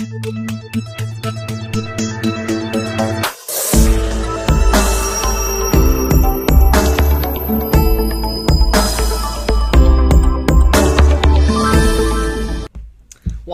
Well,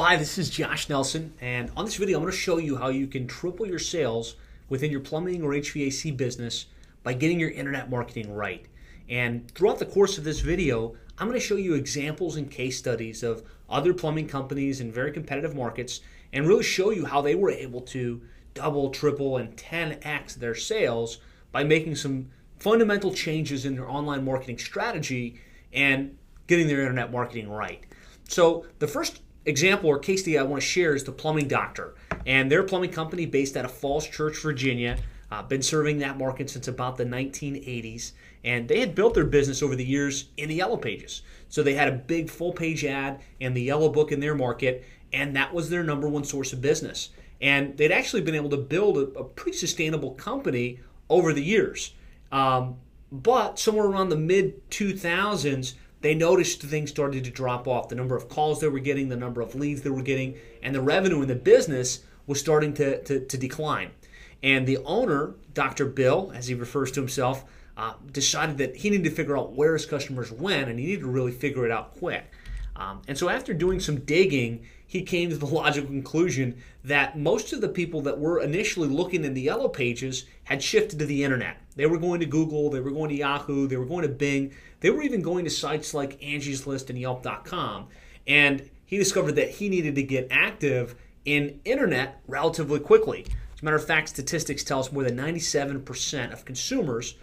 hi, this is Josh Nelson, and on this video I'm going to show you how you can triple your sales within your plumbing or HVAC business by getting your internet marketing right. And throughout the course of this video, I'm going to show you examples and case studies of other plumbing companies in very competitive markets and really show you how they were able to double, triple, and 10x their sales by making some fundamental changes in their online marketing strategy and getting their internet marketing right. So the first example or case study I want to share is the Plumbing Doctor, and they're a plumbing company based out of Falls Church, Virginia. Been serving that market since about the 1980s, and they had built their business over the years in the Yellow Pages. So they had a big full-page ad and the Yellow Book in their market, and that was their number one source of business. And they'd actually been able to build a pretty sustainable company over the years. But somewhere around the mid-2000s, they noticed things started to drop off. The number of calls they were getting, the number of leads they were getting, and the revenue in the business was starting to decline. And the owner, Dr. Bill, as he refers to himself, decided that he needed to figure out where his customers went, and he needed to really figure it out quick. And so after doing some digging, he came to the logical conclusion that most of the people that were initially looking in the Yellow Pages had shifted to the internet. They were going to Google, they were going to Yahoo, they were going to Bing, they were even going to sites like Angie's List and Yelp.com. And he discovered that he needed to get active in internet relatively quickly. As a matter of fact, statistics tell us more than 97% of consumers,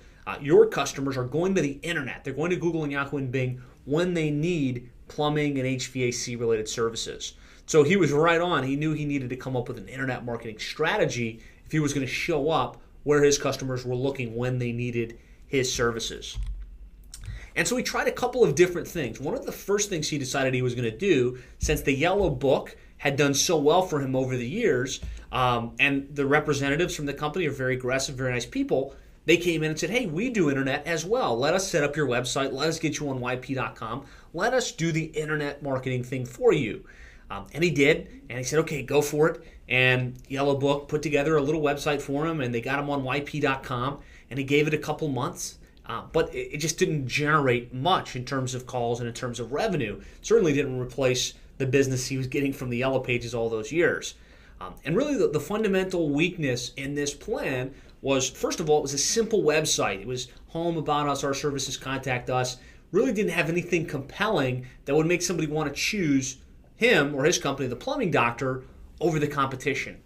your customers, are going to the internet. They're going to Google and Yahoo and Bing when they need plumbing and HVAC related services. So he was right on. He knew he needed to come up with an internet marketing strategy if he was going to show up where his customers were looking when they needed his services. And so he tried a couple of different things. One of the first things he decided he was going to do, since the Yellow Book had done so well for him over the years, and the representatives from the company are very aggressive, very nice people, they came in and said, hey, we do internet as well. Let us set up your website. Let us get you on YP.com. Let us do the internet marketing thing for you. And he did, and he said, okay, go for it. And Yellow Book put together a little website for him, and they got him on YP.com, and he gave it a couple months. But it just didn't generate much in terms of calls and in terms of revenue. Certainly didn't replace the business he was getting from the Yellow Pages all those years. And really the fundamental weakness in this plan was, first of all, it was a simple website. It was home, about us, our services, contact us. Really didn't have anything compelling that would make somebody want to choose him or his company, the Plumbing Doctor, over the competition.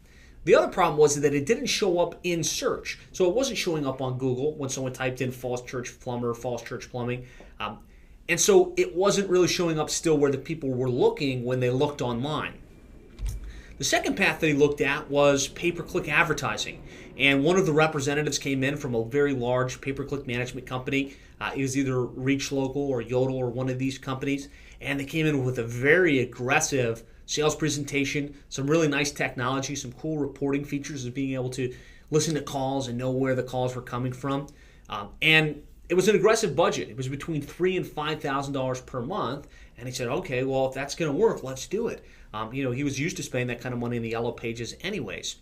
The other problem was that it didn't show up in search. So it wasn't showing up on Google when someone typed in Falls Church Plumber, Falls Church Plumbing. And so it wasn't really showing up still where the people were looking when they looked online. The second path that he looked at was pay-per-click advertising. And one of the representatives came in from a very large pay-per-click management company. It was either Reach Local or Yodel or one of these companies. And they came in with a very aggressive sales presentation, some really nice technology, some cool reporting features of being able to listen to calls and know where the calls were coming from. And it was an aggressive budget. It was between $3,000 and $5,000 per month. And he said, okay, well, if that's going to work, let's do it. He was used to spending that kind of money in the Yellow Pages anyways.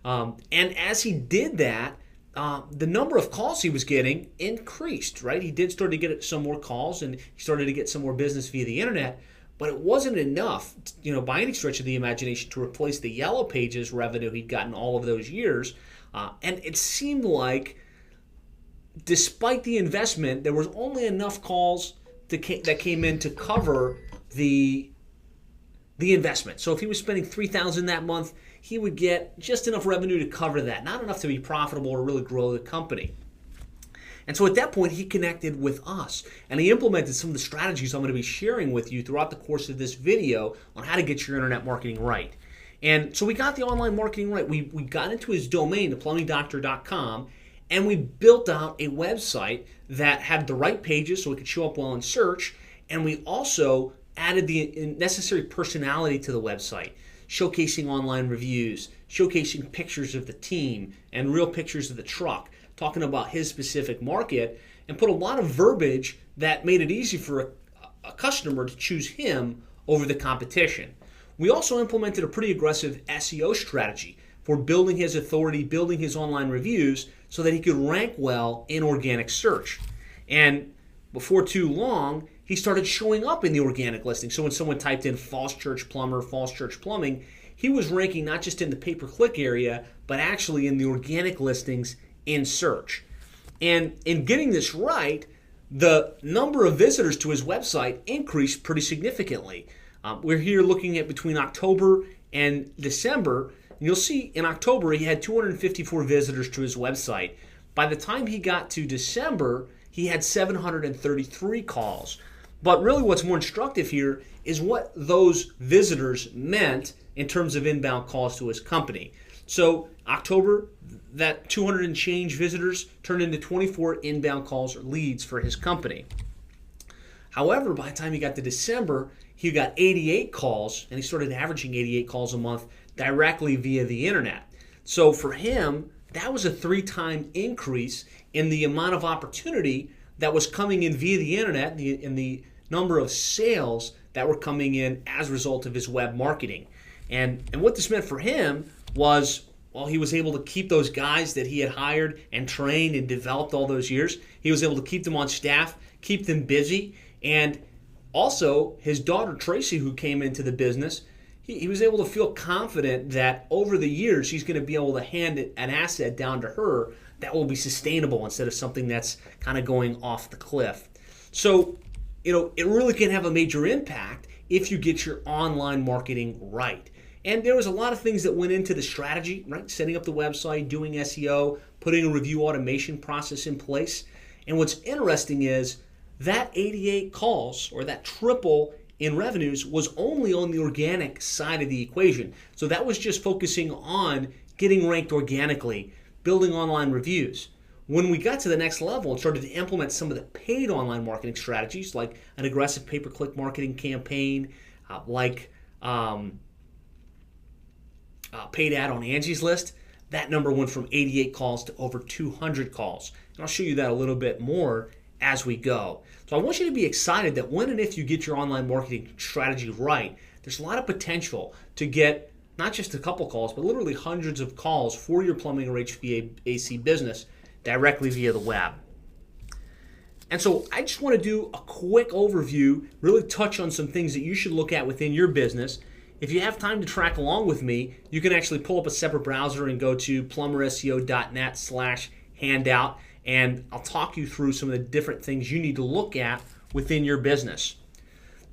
And as he did that, the number of calls he was getting increased, right? He did start to get some more calls, and he started to get some more business via the internet, but it wasn't enough, by any stretch of the imagination, to replace the Yellow Pages revenue he'd gotten all of those years. And it seemed like, despite the investment, there was only enough calls that came in to cover the investment. So if he was spending $3,000 that month, he would get just enough revenue to cover that, not enough to be profitable or really grow the company. And so at that point, he connected with us, and he implemented some of the strategies I'm going to be sharing with you throughout the course of this video on how to get your internet marketing right. And so we got the online marketing right. We got into his domain, theplumingdoctor.com, and we built out a website that had the right pages so it could show up well in search, and we also added the necessary personality to the website, showcasing online reviews, showcasing pictures of the team and real pictures of the truck, talking about his specific market, and put a lot of verbiage that made it easy for a customer to choose him over the competition. We also implemented a pretty aggressive SEO strategy for building his authority, building his online reviews so that he could rank well in organic search. And before too long, he started showing up in the organic listing. So when someone typed in false church plumber, false church plumbing, he was ranking not just in the pay-per-click area, but actually in the organic listings in search. And in getting this right, the number of visitors to his website increased pretty significantly. We're here looking at between October and December. And you'll see in October he had 254 visitors to his website. By the time he got to December, he had 733 calls. But really what's more instructive here is what those visitors meant in terms of inbound calls to his company. So October, that 200 and change visitors turned into 24 inbound calls or leads for his company. However, by the time he got to December, he got 88 calls, and he started averaging 88 calls a month directly via the internet. So for him, that was a 3-time increase in the amount of opportunity that was coming in via the internet and the number of sales that were coming in as a result of his web marketing. And what this meant for him was, well, he was able to keep those guys that he had hired and trained and developed all those years. He was able to keep them on staff, keep them busy, and also his daughter Tracy, who came into the business, he was able to feel confident that over the years he's going to be able to hand an asset down to her that will be sustainable instead of something that's kind of going off the cliff. So, it really can have a major impact if you get your online marketing right. And there was a lot of things that went into the strategy, right? Setting up the website, doing SEO, putting a review automation process in place. And what's interesting is that 88 calls, or that triple in revenues, was only on the organic side of the equation. So that was just focusing on getting ranked organically, building online reviews. When we got to the next level and started to implement some of the paid online marketing strategies, like an aggressive pay-per-click marketing campaign, paid ad on Angie's List, that number went from 88 calls to over 200 calls. And I'll show you that a little bit more as we go. So I want you to be excited that when and if you get your online marketing strategy right, there's a lot of potential to get not just a couple calls, but literally hundreds of calls for your plumbing or HVAC business directly via the web. And so I just want to do a quick overview, really touch on some things that you should look at within your business. If you have time to track along with me, you can actually pull up a separate browser and go to plumberseo.net/handout, and I'll talk you through some of the different things you need to look at within your business.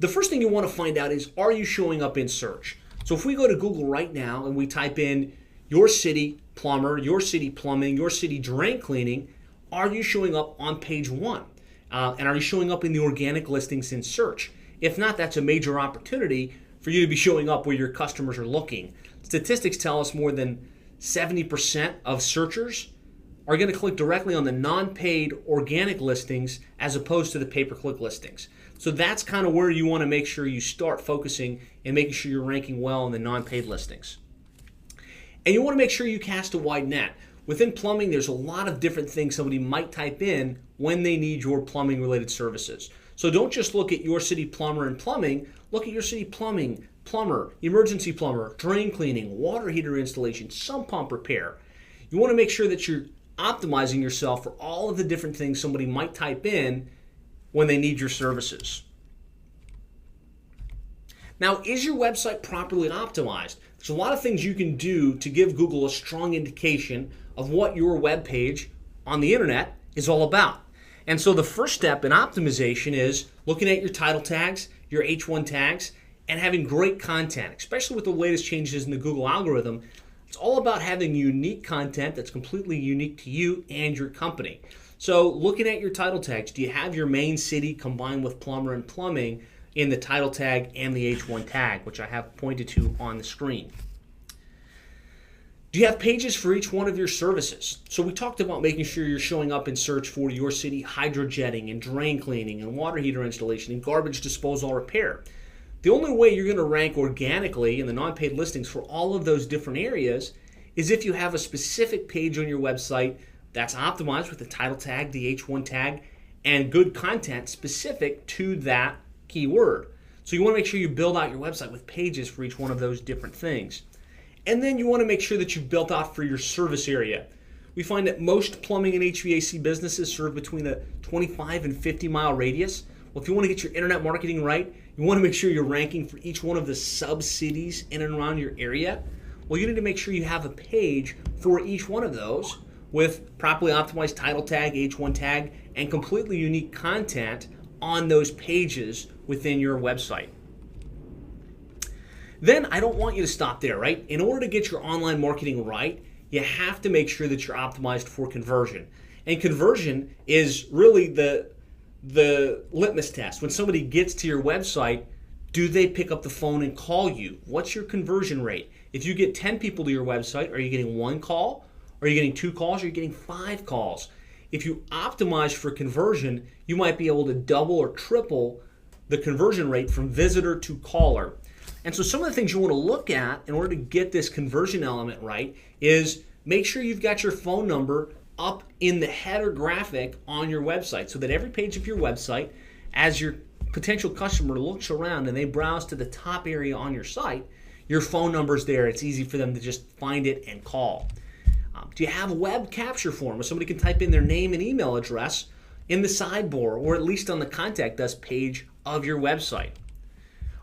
The first thing you want to find out is, are you showing up in search? So if we go to Google right now and we type in your city plumber, your city plumbing, your city drain cleaning, are you showing up on page 1? And are you showing up in the organic listings in search? If not, that's a major opportunity for you to be showing up where your customers are looking. Statistics tell us more than 70% of searchers are going to click directly on the non-paid organic listings as opposed to the pay-per-click listings. So that's kind of where you want to make sure you start focusing and making sure you're ranking well in the non-paid listings. And you want to make sure you cast a wide net. Within plumbing, there's a lot of different things somebody might type in when they need your plumbing related services. So don't just look at your city plumber and plumbing, look at your city plumbing, plumber, emergency plumber, drain cleaning, water heater installation, sump pump repair. You want to make sure that you're optimizing yourself for all of the different things somebody might type in when they need your services. Now, is your website properly optimized? There's a lot of things you can do to give Google a strong indication of what your web page on the internet is all about. And so the first step in optimization is looking at your title tags, your H1 tags, and having great content, especially with the latest changes in the Google algorithm. It's all about having unique content that's completely unique to you and your company. So looking at your title tags, do you have your main city combined with plumber and plumbing in the title tag and the H1 tag, which I have pointed to on the screen? Do you have pages for each one of your services? So we talked about making sure you're showing up in search for your city hydrojetting and drain cleaning and water heater installation and garbage disposal repair. The only way you're going to rank organically in the non-paid listings for all of those different areas is if you have a specific page on your website that's optimized with the title tag, the H1 tag, and good content specific to that keyword. So you want to make sure you build out your website with pages for each one of those different things. And then you want to make sure that you've built out for your service area. We find that most plumbing and HVAC businesses serve between a 25 and 50 mile radius. Well, if you want to get your internet marketing right, you want to make sure you're ranking for each one of the sub-cities in and around your area. Well, you need to make sure you have a page for each one of those with properly optimized title tag, H1 tag, and completely unique content on those pages within your website. Then I don't want you to stop there, right? In order to get your online marketing right, you have to make sure that you're optimized for conversion. And conversion is really the litmus test. When somebody gets to your website, do they pick up the phone and call you? What's your conversion rate? If you get 10 people to your website, are you getting 1 call? Are you getting 2 calls? Are you getting 5 calls? If you optimize for conversion, you might be able to double or triple the conversion rate from visitor to caller. And so some of the things you want to look at in order to get this conversion element right is make sure you've got your phone number up in the header graphic on your website so that every page of your website, as your potential customer looks around and they browse to the top area on your site, your phone number's there. It's easy for them to just find it and call. Do you have a web capture form where somebody can type in their name and email address in the sidebar or at least on the Contact Us page of your website?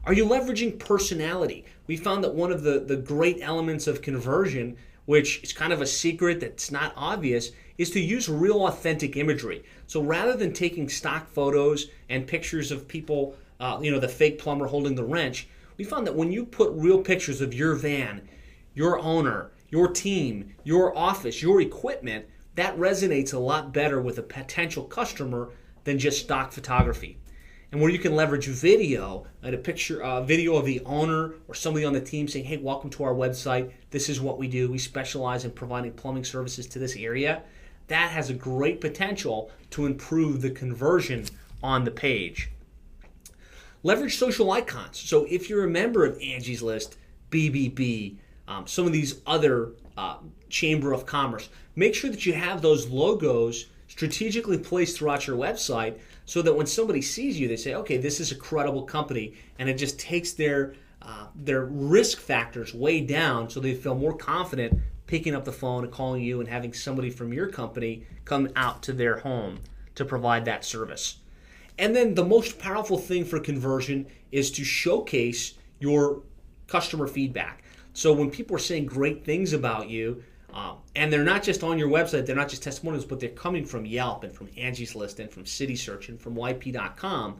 Are you leveraging personality? We found that one of the great elements of conversion, which is kind of a secret that's not obvious, is to use real authentic imagery. So rather than taking stock photos and pictures of people, the fake plumber holding the wrench, we found that when you put real pictures of your van, your owner, your team, your office, your equipment, that resonates a lot better with a potential customer than just stock photography. And where you can leverage video, and a video of the owner or somebody on the team saying, hey, welcome to our website. This is what we do. We specialize in providing plumbing services to this area. That has a great potential to improve the conversion on the page. Leverage social icons. So if you're a member of Angie's List, BBB, some of these other Chamber of Commerce, make sure that you have those logos strategically placed throughout your website so that when somebody sees you, they say, okay, this is a credible company, and it just takes their risk factors way down so they feel more confident picking up the phone and calling you and having somebody from your company come out to their home to provide that service. And then the most powerful thing for conversion is to showcase your customer feedback. So when people are saying great things about you, and they're not just on your website, they're not just testimonials, but they're coming from Yelp and from Angie's List and from CitySearch and from YP.com,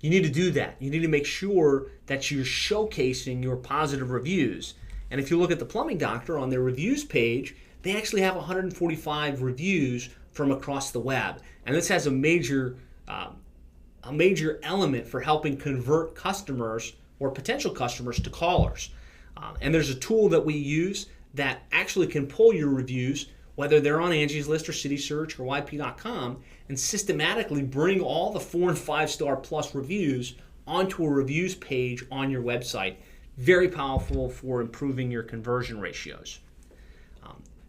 you need to do that. You need to make sure that you're showcasing your positive reviews. And if you look at the Plumbing Doctor on their reviews page, they actually have 145 reviews from across the web. And this has a major element for helping convert customers or potential customers to callers. And there's a tool that we use that actually can pull your reviews, whether they're on Angie's List or CitySearch or YP.com, and systematically bring all the 4 and 5 star plus reviews onto a reviews page on your website. Very powerful for improving your conversion ratios.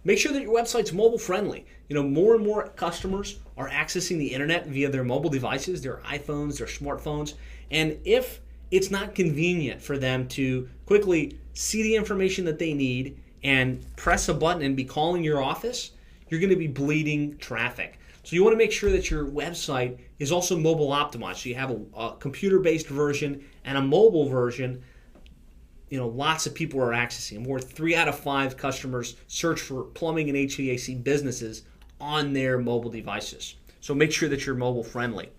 Make sure that your website's mobile friendly. More and more customers are accessing the internet via their mobile devices, their iPhones, their smartphones, and if it's not convenient for them to quickly see the information that they need and press a button and be calling your office, you're going to be bleeding traffic. So you want to make sure that your website is also mobile optimized. So you have a computer-based version and a mobile version. Lots of people are accessing. More 3 out of 5 customers search for plumbing and HVAC businesses on their mobile devices. So make sure that you're mobile friendly.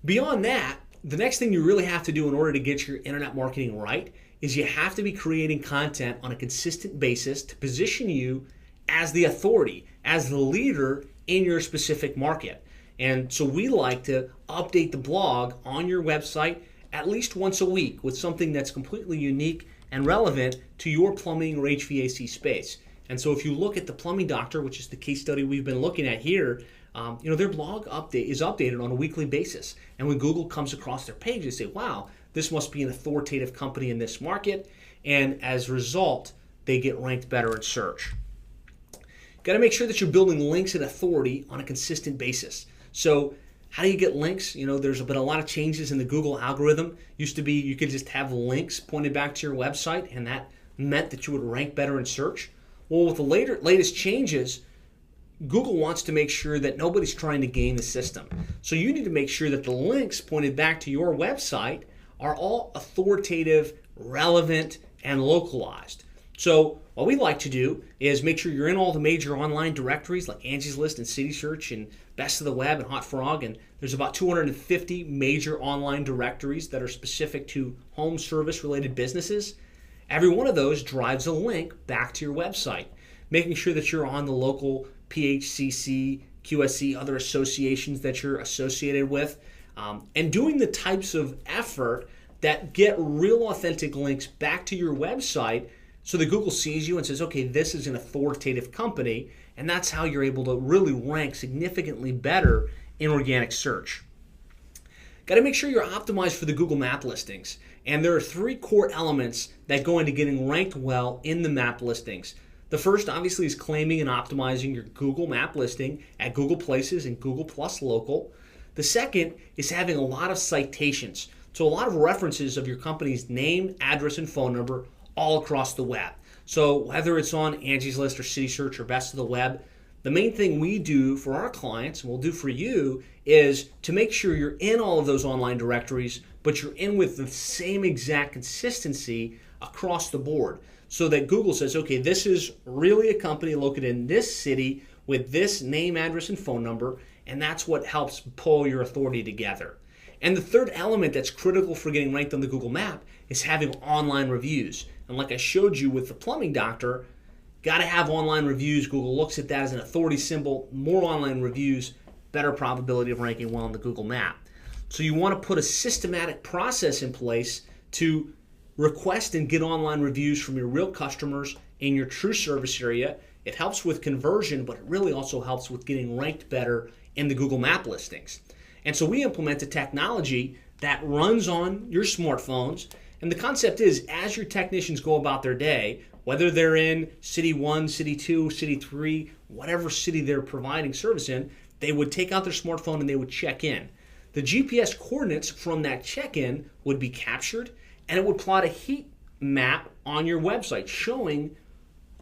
Beyond that, the next thing you really have to do in order to get your internet marketing right is you have to be creating content on a consistent basis to position you as the authority, as the leader in your specific market. And so we like to update the blog on your website at least once a week with something that's completely unique and relevant to your plumbing or HVAC space. And so if you look at the Plumbing Doctor, which is the case study we've been looking at here, their blog is updated on a weekly basis. And when Google comes across their page, they say, wow, this must be an authoritative company in this market. And as a result, they get ranked better in search. Got to make sure that you're building links and authority on a consistent basis. So How do you get links? There's been a lot of changes in the Google algorithm. Used to be you could just have links pointed back to your website, and that meant that you would rank better in search. Well, with the latest changes, Google wants to make sure that nobody's trying to game the system. So you need to make sure that the links pointed back to your website are all authoritative, relevant, and localized. So what we like to do is make sure you're in all the major online directories like Angie's List and City Search and Best of the Web and Hot Frog. And there's about 250 major online directories that are specific to home service related businesses. Every one of those drives a link back to your website, making sure that you're on the local PHCC, QSC, other associations that you're associated with, and doing the types of effort that get real authentic links back to your website so that Google sees you and says, okay, this is an authoritative company, and that's how you're able to really rank significantly better in organic search. Got to make sure you're optimized for the Google map listings, and there are 3 core elements that go into getting ranked well in the map listings. The first, obviously, is claiming and optimizing your Google map listing at Google Places and Google Plus Local. The second is having a lot of citations, so a lot of references of your company's name, address, and phone number all across the web. So whether it's on Angie's List or City Search or Best of the Web, the main thing we do for our clients, and we'll do for you, is to make sure you're in all of those online directories, but you're in with the same exact consistency across the board, so that Google says, okay, this is really a company located in this city with this name, address, and phone number, and that's what helps pull your authority together. And the third element that's critical for getting ranked on the Google map is having online reviews. And like I showed you with the plumbing doctor, got to have online reviews. Google looks at that as an authority symbol. More online reviews, better probability of ranking well on the Google map. So you want to put a systematic process in place to request and get online reviews from your real customers in your true service area. It helps with conversion, but it really also helps with getting ranked better in the Google map listings. And so we implement a technology that runs on your smartphones. And the concept is, as your technicians go about their day, whether they're in City 1, City 2, City 3, whatever city they're providing service in, they would take out their smartphone and they would check in. The GPS coordinates from that check-in would be captured, and it would plot a heat map on your website showing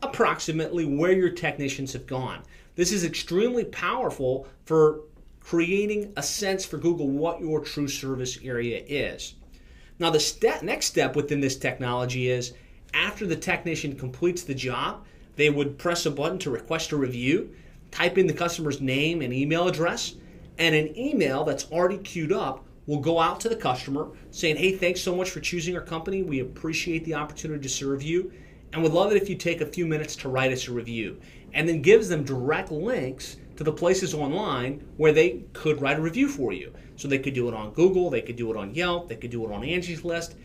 approximately where your technicians have gone. This is extremely powerful for creating a sense for Google what your true service area is. Now, the next step within this technology is after the technician completes the job, they would press a button to request a review, type in the customer's name and email address, and an email that's already queued up will go out to the customer saying, hey, thanks so much for choosing our company. We appreciate the opportunity to serve you and would love it if you take a few minutes to write us a review. And then gives them direct links to the places online where they could write a review for you. So they could do it on Google, they could do it on Yelp, they could do it on Angie's List.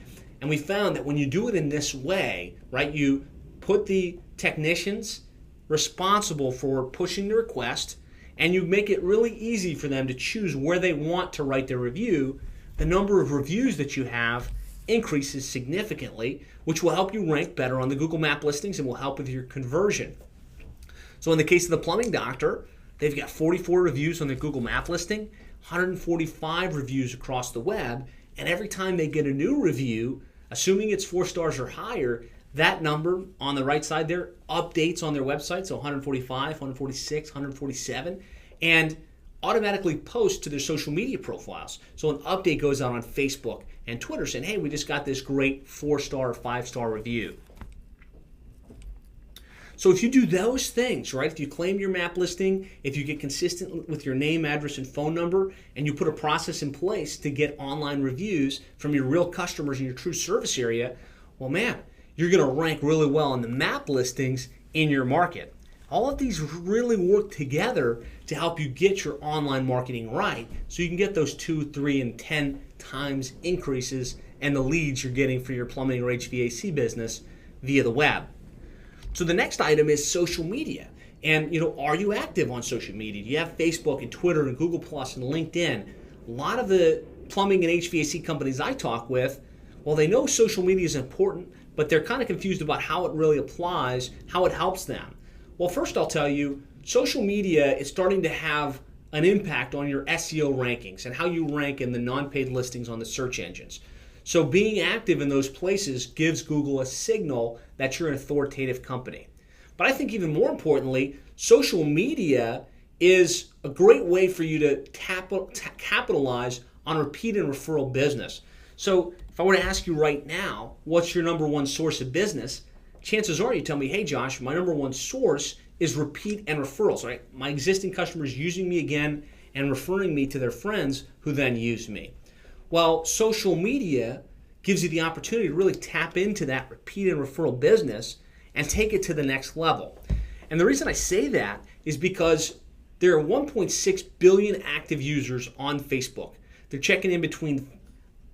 And we found that when you do it in this way, right, you put the technicians responsible for pushing the request, and you make it really easy for them to choose where they want to write their review, the number of reviews that you have increases significantly, which will help you rank better on the Google map listings and will help with your conversion. So in the case of the plumbing doctor, they've got 44 reviews on their Google map listing, 145 reviews across the web, and every time they get a new review, assuming it's 4 stars or higher, that number on the right side there updates on their website, so 145, 146, 147, and automatically posts to their social media profiles. So an update goes out on Facebook and Twitter saying, hey, we just got this great 4-star, 5-star review. So if you do those things, right, if you claim your map listing, if you get consistent with your name, address, and phone number, and you put a process in place to get online reviews from your real customers in your true service area, well, man, you're going to rank really well in the map listings in your market. All of these really work together to help you get your online marketing right so you can get those 2, 3, and 10 times increases in the leads you're getting for your plumbing or HVAC business via the web. So the next item is social media. And, are you active on social media? Do you have Facebook and Twitter and Google Plus and LinkedIn? A lot of the plumbing and HVAC companies I talk with, well, they know social media is important, but they're kind of confused about how it really applies, how it helps them. Well, first I'll tell you, social media is starting to have an impact on your SEO rankings and how you rank in the non-paid listings on the search engines. So being active in those places gives Google a signal that you're an authoritative company. But I think even more importantly, social media is a great way for you to capitalize on repeat and referral business. So if I were to ask you right now, what's your number one source of business? Chances are you tell me, hey Josh, my number one source is repeat and referrals, right? My existing customers using me again and referring me to their friends who then use me. Well, social media gives you the opportunity to really tap into that repeat and referral business and take it to the next level. And the reason I say that is because there are 1.6 billion active users on Facebook. They're checking in between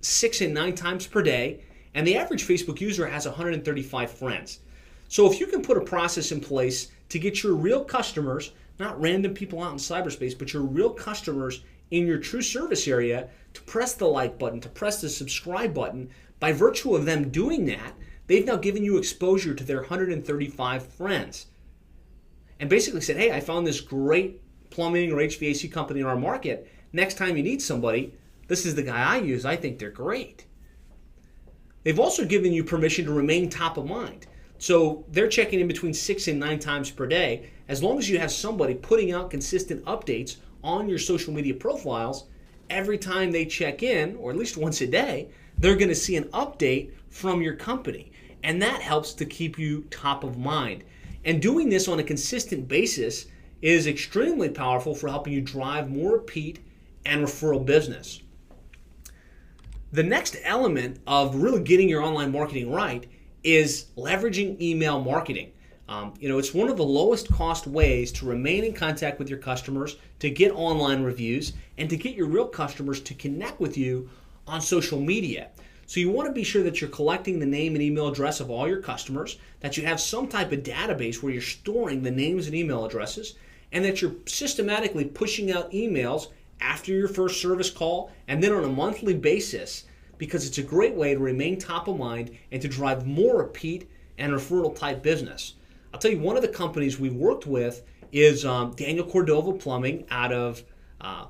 6 and 9 times per day, and the average Facebook user has 135 friends. So if you can put a process in place to get your real customers, not random people out in cyberspace, but your real customers in your true service area to press the like button, to press the subscribe button, by virtue of them doing that, they've now given you exposure to their 135 friends. And basically said, hey, I found this great plumbing or HVAC company in our market. Next time you need somebody, this is the guy I use. I think they're great. They've also given you permission to remain top of mind. So they're checking in between 6 and 9 times per day. As long as you have somebody putting out consistent updates on your social media profiles, every time they check in, or at least once a day, they're going to see an update from your company. And that helps to keep you top of mind. And doing this on a consistent basis is extremely powerful for helping you drive more repeat and referral business. The next element of really getting your online marketing right is leveraging email marketing. It's one of the lowest cost ways to remain in contact with your customers, to get online reviews, and to get your real customers to connect with you on social media. So you want to be sure that you're collecting the name and email address of all your customers, that you have some type of database where you're storing the names and email addresses, and that you're systematically pushing out emails after your first service call and then on a monthly basis, because it's a great way to remain top of mind and to drive more repeat and referral type business. I'll tell you, one of the companies we worked with is Daniel Cordova Plumbing out of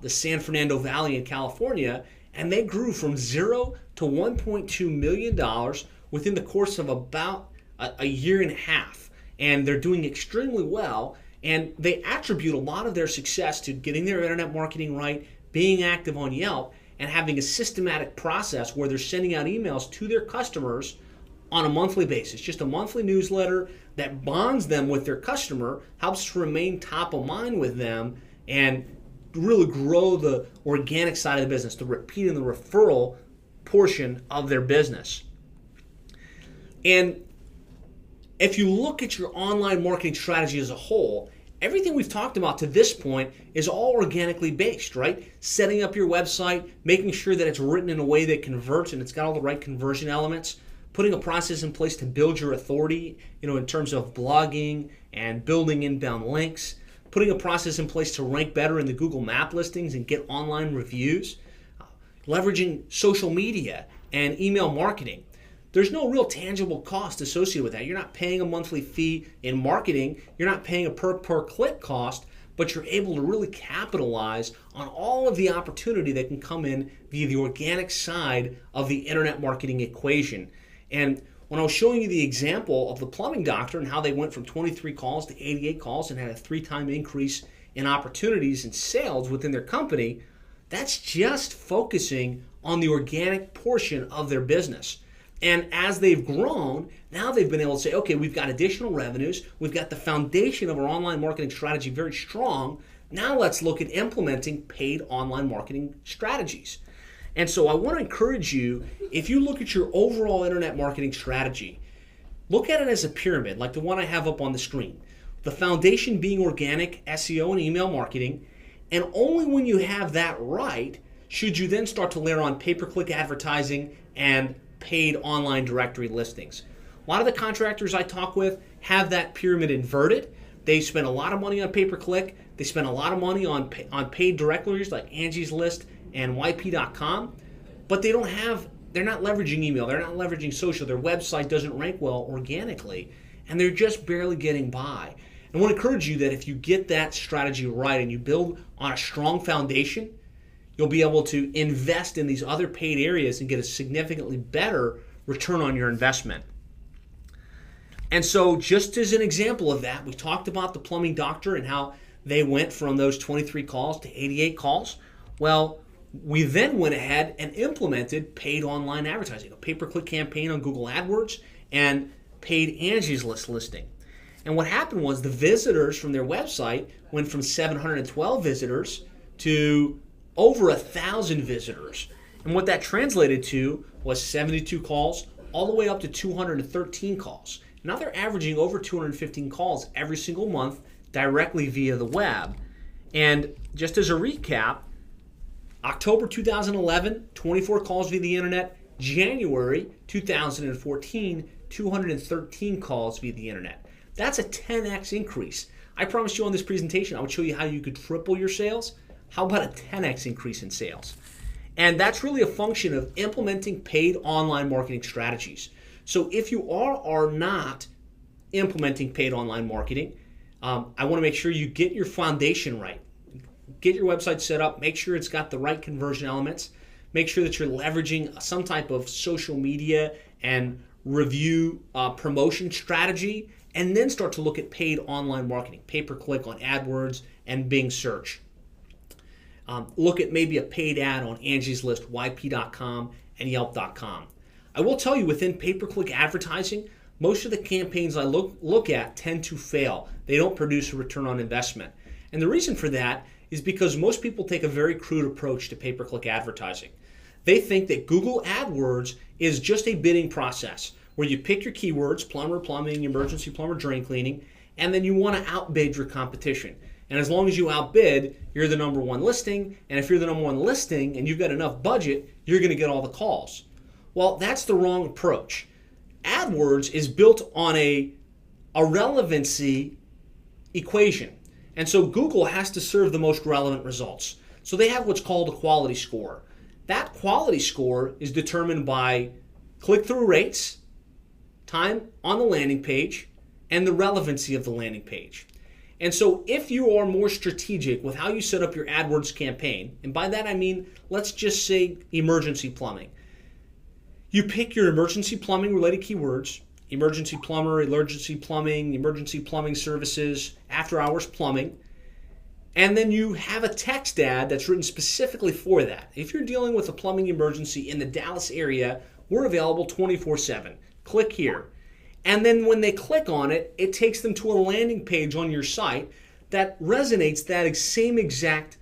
the San Fernando Valley in California, and they grew from 0 to $1.2 million within the course of about a year and a half. And they're doing extremely well, and they attribute a lot of their success to getting their internet marketing right, being active on Yelp, and having a systematic process where they're sending out emails to their customers on a monthly basis. Just a monthly newsletter that bonds them with their customer, helps to remain top of mind with them, and really grow the organic side of the business, the repeat and the referral portion of their business. And if you look at your online marketing strategy as a whole, everything we've talked about to this point is all organically based, right? Setting up your website, making sure that it's written in a way that converts and it's got all the right conversion elements, putting a process in place to build your authority, in terms of blogging and building inbound links, putting a process in place to rank better in the Google map listings and get online reviews, leveraging social media and email marketing. There's no real tangible cost associated with that. You're not paying a monthly fee in marketing. You're not paying a per click cost, but you're able to really capitalize on all of the opportunity that can come in via the organic side of the internet marketing equation. And when I was showing you the example of the plumbing doctor and how they went from 23 calls to 88 calls and had a 3-time increase in opportunities and sales within their company, that's just focusing on the organic portion of their business. And as they've grown, now they've been able to say, okay, we've got additional revenues, we've got the foundation of our online marketing strategy very strong. Now let's look at implementing paid online marketing strategies. And so I want to encourage you, if you look at your overall internet marketing strategy, look at it as a pyramid, like the one I have up on the screen. The foundation being organic SEO and email marketing, and only when you have that right should you then start to layer on pay-per-click advertising and paid online directory listings. A lot of the contractors I talk with have that pyramid inverted. They spend a lot of money on pay-per-click. They spend a lot of money on paid directories like Angie's List and YP.com, but they're not leveraging email. They're not leveraging social. Their website doesn't rank well organically, and they're just barely getting by. And I want to encourage you that if you get that strategy right and you build on a strong foundation, you'll be able to invest in these other paid areas and get a significantly better return on your investment. And so just as an example of that, we talked about the plumbing doctor and how they went from those 23 calls to 88 calls. Well, we then went ahead and implemented paid online advertising, a pay-per-click campaign on Google AdWords and paid Angie's List listing. And what happened was the visitors from their website went from 712 visitors to over 1,000 visitors. And what that translated to was 72 calls all the way up to 213 calls. Now they're averaging over 215 calls every single month directly via the web. And just as a recap, October 2011, 24 calls via the internet. January 2014, 213 calls via the internet. That's a 10x increase. I promised you on this presentation I would show you how you could triple your sales. How about a 10x increase in sales? And that's really a function of implementing paid online marketing strategies. So if you are or not implementing paid online marketing, I want to make sure you get your foundation right. Get your website set up, make sure it's got the right conversion elements, make sure that you're leveraging some type of social media and review promotion strategy, and then start to look at paid online marketing, pay-per-click on AdWords and Bing search. Look at maybe a paid ad on Angie's List, YP.com, and Yelp.com. I will tell you, within pay-per-click advertising, most of the campaigns I look at tend to fail. They don't produce a return on investment. And the reason for that is because most people take a very crude approach to pay-per-click advertising. They think that Google AdWords is just a bidding process where you pick your keywords, plumber, plumbing, emergency plumber, drain cleaning, and then you want to outbid your competition. And as long as you outbid, you're the number one listing. And if you're the number one listing and you've got enough budget, you're going to get all the calls. Well, that's the wrong approach. AdWords is built on a relevancy equation. And so Google has to serve the most relevant results. So they have what's called a quality score. That quality score is determined by click-through rates, time on the landing page, and the relevancy of the landing page. And so if you are more strategic with how you set up your AdWords campaign, and by that I mean, let's just say emergency plumbing. You pick your emergency plumbing related keywords, emergency plumber, emergency plumbing services, after hours plumbing, and then you have a text ad that's written specifically for that. If you're dealing with a plumbing emergency in the Dallas area, we're available 24/7. Click here. And then when they click on it, it takes them to a landing page on your site that resonates that same exact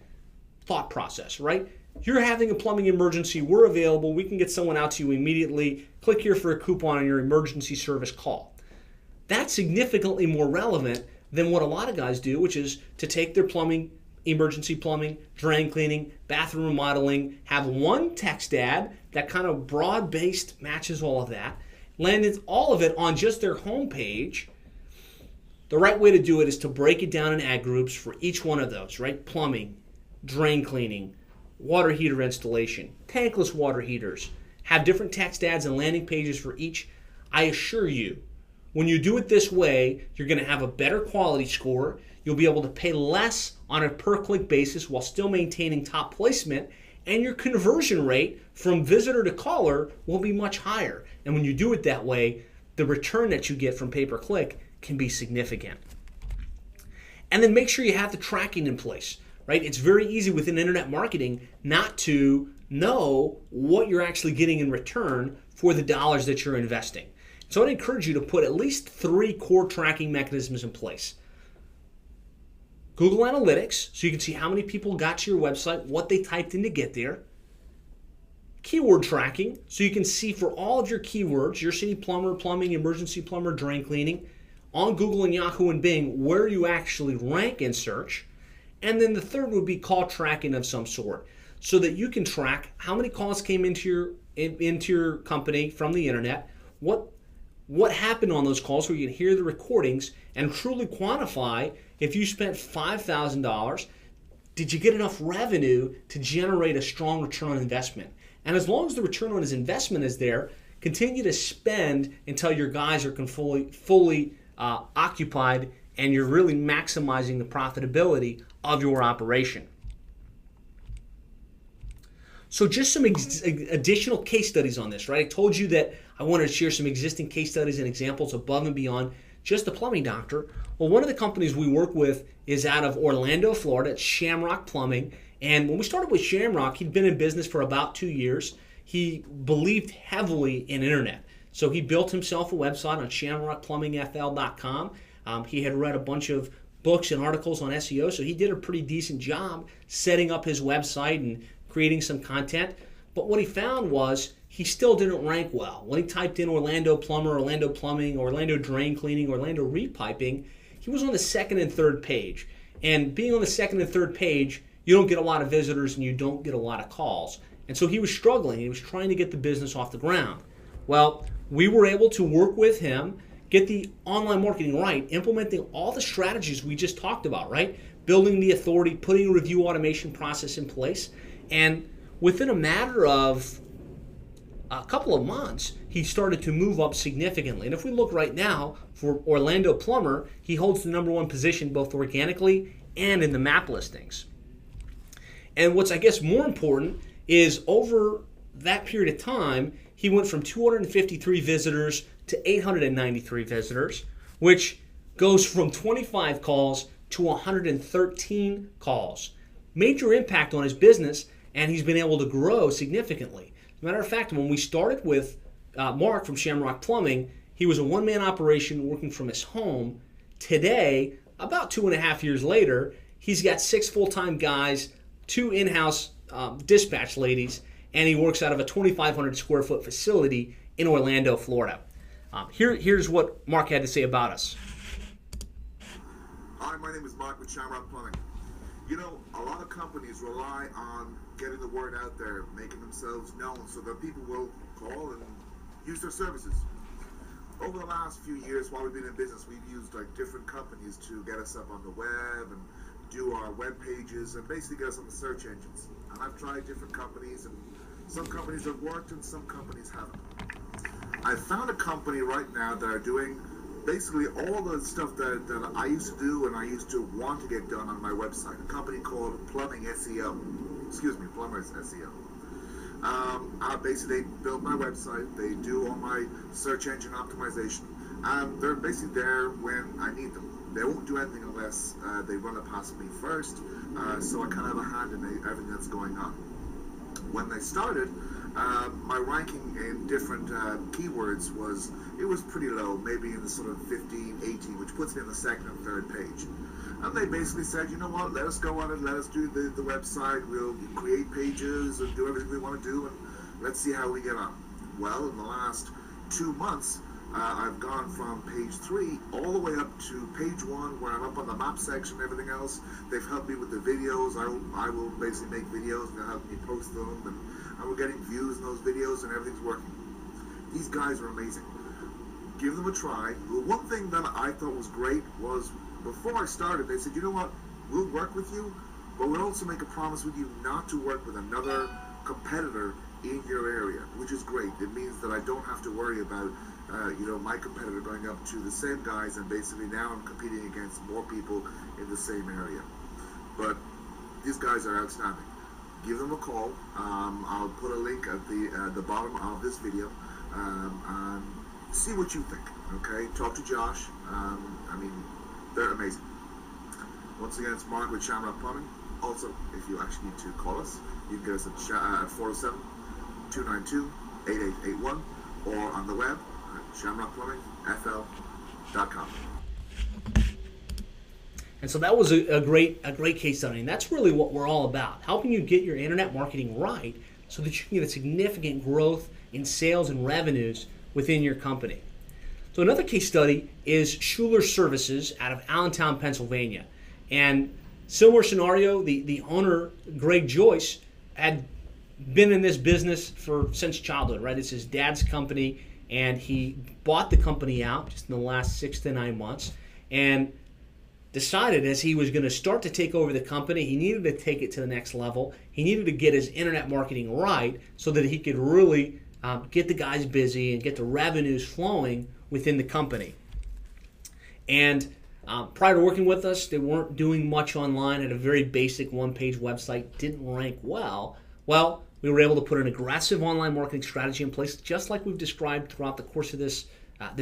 thought process, right? You're having a plumbing emergency, we're available, we can get someone out to you immediately. Click here for a coupon on your emergency service call. That's significantly more relevant than what a lot of guys do, which is to take their plumbing, emergency plumbing, drain cleaning, bathroom remodeling, have one text ad that kind of broad-based matches all of that, landed all of it on just their homepage. The right way to do it is to break it down in ad groups for each one of those, right? Plumbing, drain cleaning, water heater installation, tankless water heaters. Have different text ads and landing pages for each. I assure you, when you do it this way, you're going to have a better quality score. You'll be able to pay less on a per-click basis while still maintaining top placement, and your conversion rate from visitor to caller will be much higher. And when you do it that way, the return that you get from pay-per-click can be significant. And then make sure you have the tracking in place, right? It's very easy within internet marketing not to know what you're actually getting in return for the dollars that you're investing. So I'd encourage you to put at least 3 core tracking mechanisms in place. Google Analytics, so you can see how many people got to your website, what they typed in to get there. Keyword tracking, so you can see for all of your keywords, your city plumber, plumbing, emergency plumber, drain cleaning, on Google and Yahoo and Bing, where you actually rank in search. And then the third would be call tracking of some sort, so that you can track how many calls came into your company from the internet, what happened on those calls, where you can hear the recordings and truly quantify if you spent $5,000, did you get enough revenue to generate a strong return on investment? And as long as the return on his investment is there, continue to spend until your guys are fully occupied and you're really maximizing the profitability of your operation. So just some additional case studies on this, right? I told you that I wanted to share some existing case studies and examples above and beyond just the plumbing doctor. Well, one of the companies we work with is out of Orlando, Florida. It's Shamrock Plumbing. And when we started with Shamrock, he'd been in business for about 2 years. He believed heavily in internet. So he built himself a website on shamrockplumbingfl.com. He had read a bunch of books and articles on SEO, so he did a pretty decent job setting up his website and creating some content. But what he found was he still didn't rank well. When he typed in Orlando Plumber, Orlando Plumbing, Orlando Drain Cleaning, Orlando Repiping, he was on the second and third page. And being on the second and third page, you don't get a lot of visitors and you don't get a lot of calls. And so he was struggling. He was trying to get the business off the ground. Well, we were able to work with him, get the online marketing right, implementing all the strategies we just talked about, right? Building the authority, putting a review automation process in place. And within a matter of a couple of months, he started to move up significantly. And if we look right now for Orlando Plumber, he holds the #1 position both organically and in the map listings. And what's, I guess, more important is over that period of time, he went from 253 visitors to 893 visitors, which goes from 25 calls to 113 calls. Major impact on his business, and he's been able to grow significantly. As a matter of fact, when we started with Mark from Shamrock Plumbing, he was a one-man operation working from his home. Today, about 2.5 years later, he's got 6 full-time guys, 2 in-house dispatch ladies, and he works out of a 2,500 square foot facility in Orlando, Florida. Here's what Mark had to say about us. Hi, my name is Mark with Shamrock Plumbing. You know, a lot of companies rely on getting the word out there, making themselves known so that people will call and use their services. Over the last few years, while we've been in business, we've used different companies to get us up on the web and do our web pages and basically get us on the search engines. And I've tried different companies, and some companies have worked and some companies haven't. I found a company right now that are doing basically all the stuff that I used to do and I used to want to get done on my website. A company called Pluming SEO. Excuse me, Plumber's SEO. Basically, they built my website. They do all my search engine optimization. They're basically there when I need them. They won't do anything unless they run it past me first. So I kind of have a hand in everything that's going on. When they started, my ranking in different keywords was pretty low, maybe in the sort of 15, 18, which puts me on the second and third page. And they basically said, you know what, let us go on it, let us do the website, we'll create pages and do everything we want to do, and let's see how we get on. Well, in the last 2 months, I've gone from page 3 all the way up to page 1, where I'm up on the map section and everything else. They've helped me with the videos. I will basically make videos and they'll help me post them, and we're getting views in those videos and everything's working. These guys are amazing. Give them a try. The one thing that I thought was great was before I started, they said, you know what, we'll work with you, but we'll also make a promise with you not to work with another competitor in your area, which is great. It means that I don't have to worry about my competitor going up to the same guys, and basically now I'm competing against more people in the same area. But these guys are outstanding. Give them a call. I'll put a link at the bottom of this video, and see what you think. Okay, talk to Josh. They're amazing. Once again, it's Mark with Shamrock Plumbing. Also, if you actually need to call us, you can get us at 407-292-8881 or on the web at shamrockplumbingfl.com. And so that was a great case study, and that's really what we're all about, helping you get your internet marketing right so that you can get a significant growth in sales and revenues within your company. So another case study is Schuler Services out of Allentown, Pennsylvania. And similar scenario, the owner, Greg Joyce, had been in this business since childhood, right? It's his dad's company, and he bought the company out just in the last 6 to 9 months and decided as he was going to start to take over the company, he needed to take it to the next level. He needed to get his internet marketing right so that he could really get the guys busy and get the revenues flowing within the company. And Prior to working with us, they weren't doing much online, had a very basic one-page website, didn't rank well. Well, we were able to put an aggressive online marketing strategy in place, just like we've described throughout the course of this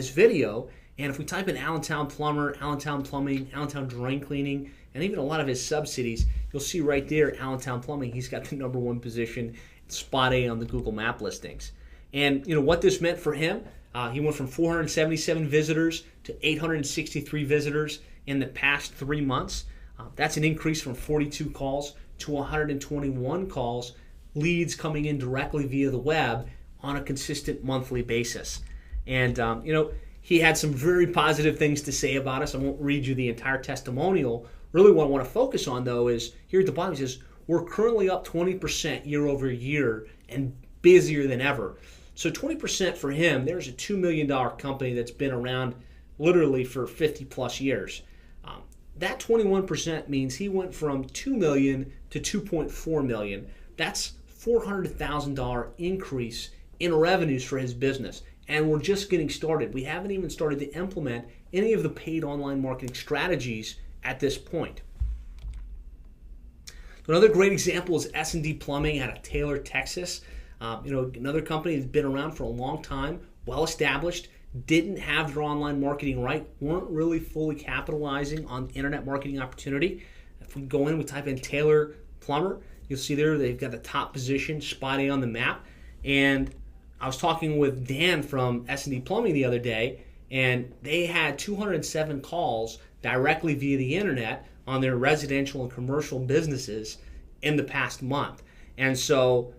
video. And if we type in Allentown Plumber, Allentown Plumbing, Allentown Drain Cleaning, and even a lot of his subsidies, you'll see right there, Allentown Plumbing, he's got the #1 position, spot A on the Google map listings. And what this meant for him, he went from 477 visitors to 863 visitors in the past 3 months. That's an increase from 42 calls to 121 calls, leads coming in directly via the web on a consistent monthly basis. And, he had some very positive things to say about us. I won't read you the entire testimonial. Really what I want to focus on, though, is here at the bottom, he says, we're currently up 20% year over year and busier than ever. So 20% for him, there's a $2 million company that's been around literally for 50 plus years. That 21% means he went from $2 million to $2.4 million. That's $400,000 increase in revenues for his business. And we're just getting started. We haven't even started to implement any of the paid online marketing strategies at this point. Another great example is S&D Plumbing out of Taylor, Texas. Another company that's been around for a long time, well established, didn't have their online marketing right, weren't really fully capitalizing on the internet marketing opportunity. If we go in, we type in Taylor Plumber, you'll see there they've got the top position, spot A on the map. And I was talking with Dan from S&D Plumbing the other day, and they had 207 calls directly via the internet on their residential and commercial businesses in the past month. And so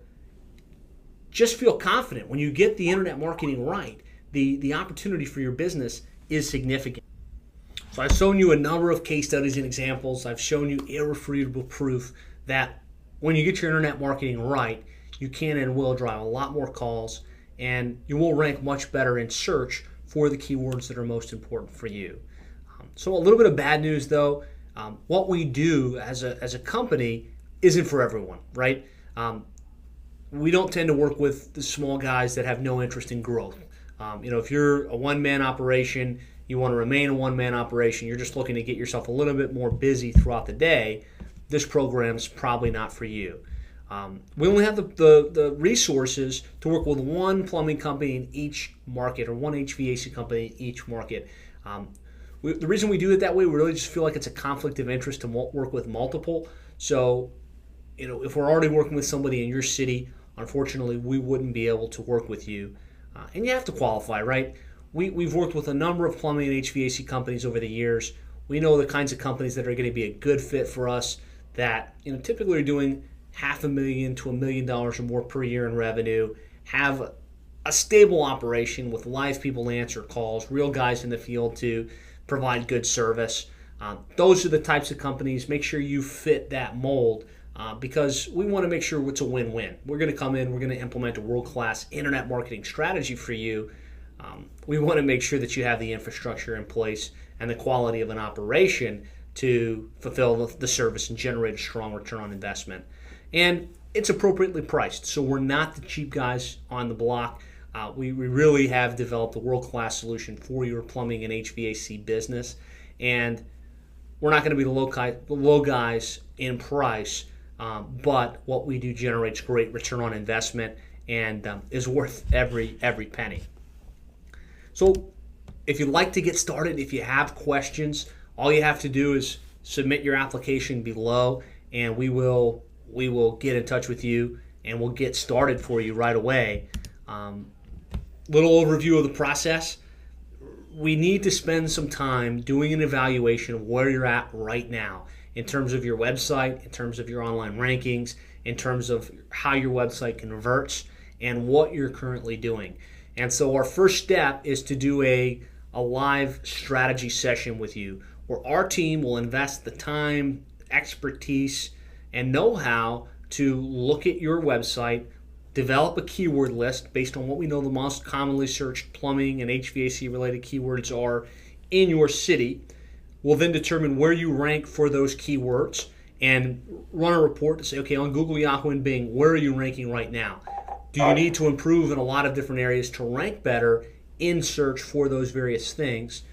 just feel confident when you get the internet marketing right, the opportunity for your business is significant. So I've shown you a number of case studies and examples. I've shown you irrefutable proof that when you get your internet marketing right, you can and will drive a lot more calls, and you will rank much better in search for the keywords that are most important for you. So a little bit of bad news, though. What we do as a company isn't for everyone, right? We don't tend to work with the small guys that have no interest in growth. If you're a one-man operation, you want to remain a one-man operation, you're just looking to get yourself a little bit more busy throughout the day, this program's probably not for you. We only have the resources to work with one plumbing company in each market, or one HVAC company in each market. The reason we do it that way, we really just feel like it's a conflict of interest to work with multiple. So, if we're already working with somebody in your city, unfortunately, we wouldn't be able to work with you. And you have to qualify, right? We've worked with a number of plumbing and HVAC companies over the years. We know the kinds of companies that are going to be a good fit for us that typically are doing $500,000 to $1 million or more per year in revenue, have a stable operation with live people to answer calls, real guys in the field to provide good service. Those are the types of companies. Make sure you fit that mold because we want to make sure it's a win-win. We're going to come in, we're going to implement a world-class internet marketing strategy for you. We want to make sure that you have the infrastructure in place and the quality of an operation to fulfill the service and generate a strong return on investment. And it's appropriately priced. So we're not the cheap guys on the block. We really have developed a world-class solution for your plumbing and HVAC business. And we're not going to be the low guys in price, but what we do generates great return on investment and is worth every penny. So if you'd like to get started, if you have questions, all you have to do is submit your application below, and we will get in touch with you, and we'll get started for you right away. Little overview of the process. We need to spend some time doing an evaluation of where you're at right now in terms of your website, in terms of your online rankings, in terms of how your website converts, and what you're currently doing. And so our first step is to do a live strategy session with you, where our team will invest the time, expertise, and know-how to look at your website, develop a keyword list based on what we know the most commonly searched plumbing and HVAC related keywords are in your city. We'll then determine where you rank for those keywords and run a report to say, okay, on Google, Yahoo, and Bing, where are you ranking right now? Do you need to improve in a lot of different areas to rank better in search for those various things?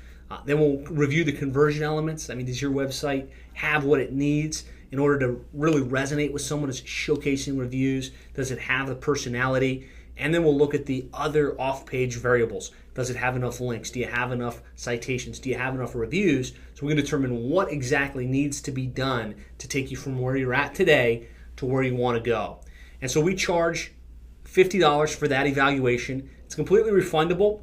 Then we'll review the conversion elements. I mean, does your website have what it needs in order to really resonate with someone that's showcasing reviews? Does it have the personality? And then we'll look at the other off-page variables. Does it have enough links? Do you have enough citations? Do you have enough reviews? So we're going to determine what exactly needs to be done to take you from where you're at today to where you want to go. And so we charge $50 for that evaluation. It's completely refundable.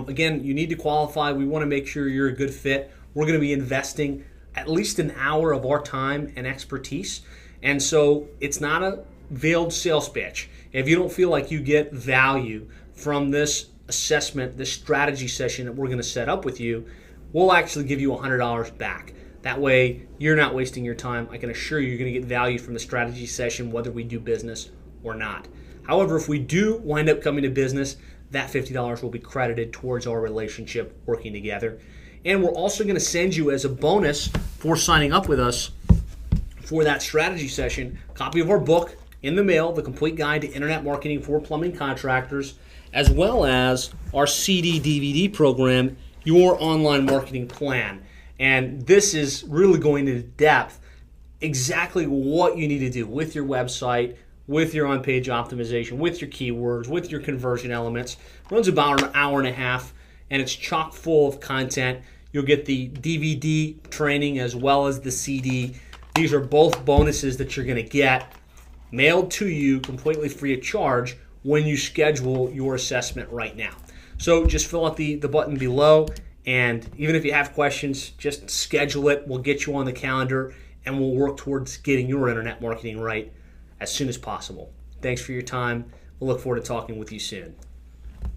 Again, you need to qualify. We want to make sure you're a good fit. We're going to be investing at least an hour of our time and expertise. And so it's not a veiled sales pitch. If you don't feel like you get value from this assessment, this strategy session that we're going to set up with you, we'll actually give you $100 back. That way, you're not wasting your time. I can assure you, you're going to get value from the strategy session, whether we do business or not. However, if we do wind up coming to business, that $50 will be credited towards our relationship working together. And we're also going to send you, as a bonus for signing up with us for that strategy session, a copy of our book in the mail, The Complete Guide to Internet Marketing for Plumbing Contractors, as well as our CD/DVD program, Your Online Marketing Plan. And this is really going into depth exactly what you need to do with your website, with your on-page optimization, with your keywords, with your conversion elements. It runs about an hour and a half, and it's chock full of content. You'll get the DVD training as well as the CD. These are both bonuses that you're going to get mailed to you completely free of charge when you schedule your assessment right now. So just fill out the button below, and even if you have questions, just schedule it. We'll get you on the calendar, and we'll work towards getting your internet marketing right as soon as possible. Thanks for your time. We'll look forward to talking with you soon.